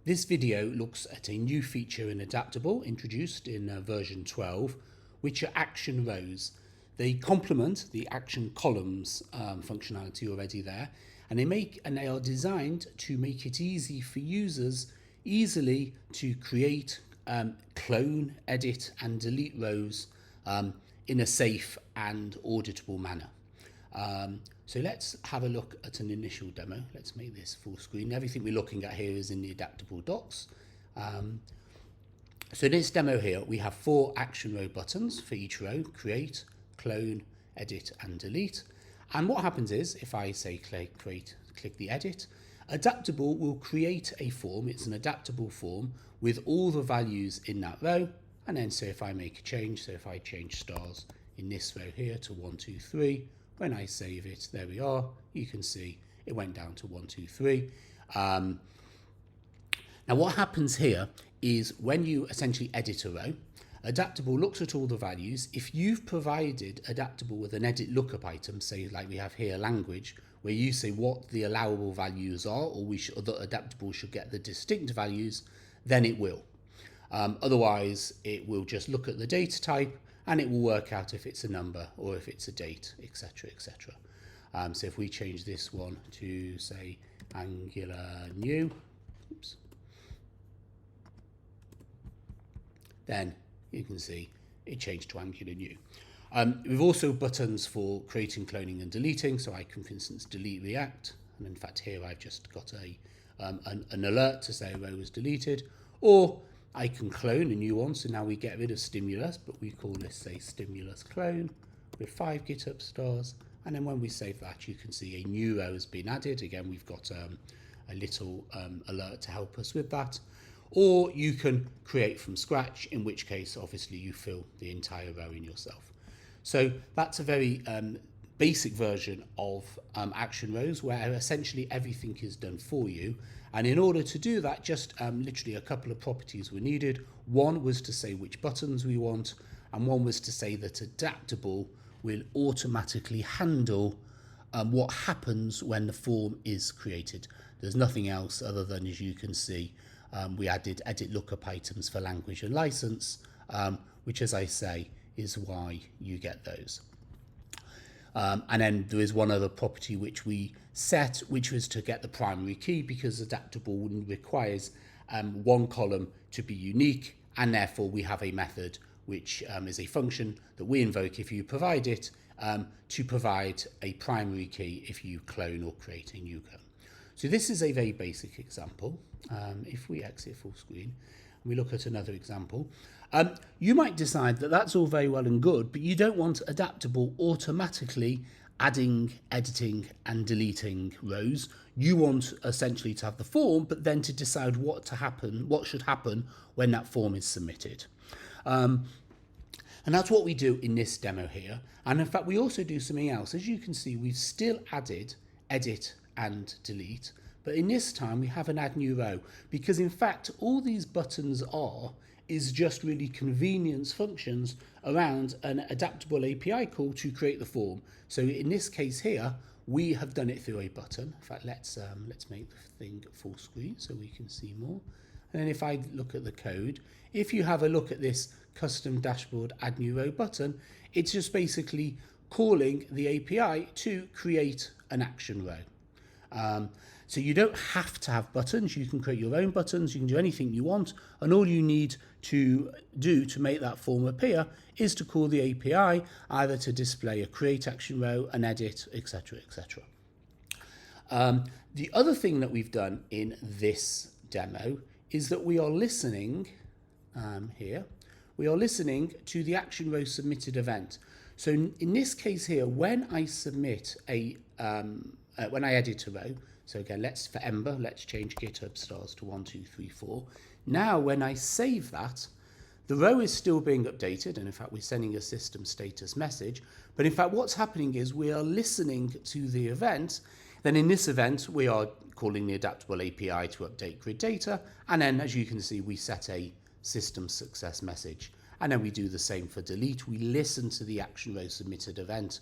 This video looks at a new feature in AdapTable introduced in version 12, which are action rows. They complement the action columns functionality already there, and they are designed to make it easy for users easily to create, clone, edit and delete rows in a safe and auditable manner. So let's have a look at an initial demo. Let's make this full screen. Everything we're looking at here is in the AdapTable docs. So in this demo here, we have 4 action row buttons for each row: create, clone, edit and delete. And what happens is, if I say click the edit, AdapTable will create a form. It's an adaptable form with all the values in that row. And then so if I make a change, so if I change stars in this row here to 1, 2, 3, when I save it, there we are, you can see it went down to 1, 2, 3. Now what happens here is when you essentially edit a row, AdapTable looks at all the values. If you've provided AdapTable with an edit lookup item, say like we have here language, where you say what the allowable values are, or that AdapTable should get the distinct values, then it will. Otherwise, it will just look at the data type and it will work out if it's a number or if it's a date, etc., etc. So if we change this one to, say, Angular new, oops, then you can see it changed to Angular new. We've also buttons for creating, cloning and deleting. So I can, for instance, delete React. And in fact, here I've just got an alert to say a row was deleted. Or I can clone a new one. So now we get rid of stimulus, but we call this, say, stimulus clone with 5 GitHub stars. And then when we save that, you can see a new row has been added. Again, we've got a little alert to help us with that. Or you can create from scratch, in which case, obviously, you fill the entire row in yourself. So that's a very basic version of action rows, where essentially everything is done for you. And in order to do that, just literally a couple of properties were needed. One was to say which buttons we want, and one was to say that AdapTable will automatically handle what happens when the form is created. There's nothing else other than, as you can see, we added edit lookup items for language and license, which, as I say, is why you get those. And then there is one other property which we set, which was to get the primary key, because AdapTable requires one column to be unique, and therefore we have a method which is a function that we invoke if you provide it, to provide a primary key if you clone or create a new clone. So this is a very basic example. If we exit full screen and we look at another example, you might decide that that's all very well and good, but you don't want AdapTable automatically adding, editing and deleting rows. You want essentially to have the form, but then to decide what should happen when that form is submitted. And that's what we do in this demo here. And in fact, we also do something else. As you can see, we've still added edit and delete, but in this time we have an add new row, because in fact all these buttons is just really convenience functions around an AdapTable API call to create the form. So in this case here, we have done it through a button. In fact, let's make the thing full screen so we can see more. And then if I look at the code, if you have a look at this custom dashboard add new row button, it's just basically calling the API to create an action row. So you don't have to have buttons. You can create your own buttons. You can do anything you want. And all you need to do to make that form appear is to call the API, either to display a create action row, an edit, etc., etc. The other thing that we've done in this demo is that we are listening here. We are listening to the action row submitted event. So in this case here, when I submit when I edit a row, so again, for Ember, let's change GitHub stars to 1, 2, 3, 4. Now, when I save that, the row is still being updated, and in fact, we're sending a system status message. But in fact, what's happening is we are listening to the event. Then in this event, we are calling the AdapTable API to update grid data. And then, as you can see, we set a system success message. And then we do the same for delete. We listen to the action row submitted event.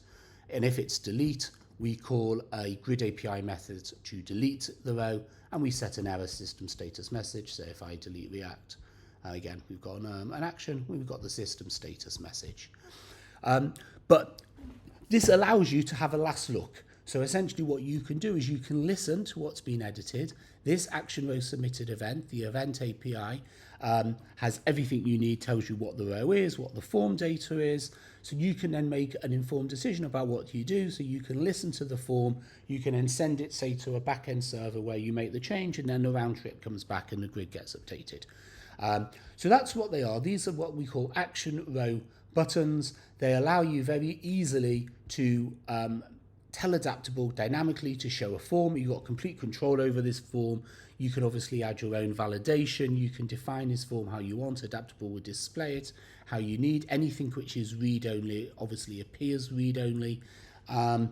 And if it's delete, we call a grid API method to delete the row, and we set an error system status message. So if I delete React, again, we've got an action, we've got the system status message. But this allows you to have a last look. So essentially what you can do is you can listen to what's been edited. This action row submitted event, the event API, has everything you need, tells you what the row is, what the form data is. So you can then make an informed decision about what you do. So you can listen to the form, you can then send it, say, to a backend server where you make the change, and then the round trip comes back and the grid gets updated. So that's what they are. These are what we call action row buttons. They allow you very easily to tell AdapTable dynamically to show a form. You've got complete control over this form. You can obviously add your own validation. You can define this form how you want. AdapTable will display it how you need. Anything which is read-only obviously appears read-only. And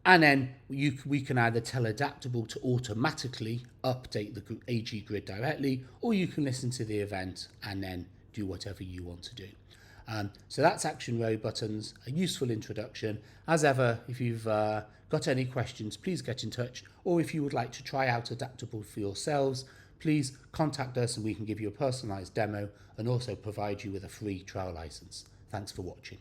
then we can either tell AdapTable to automatically update the AG grid directly, or you can listen to the event and then do whatever you want to do. So that's action row buttons, a useful introduction. As ever, if you've got any questions, please get in touch. Or if you would like to try out AdapTable for yourselves, please contact us and we can give you a personalized demo and also provide you with a free trial license. Thanks for watching.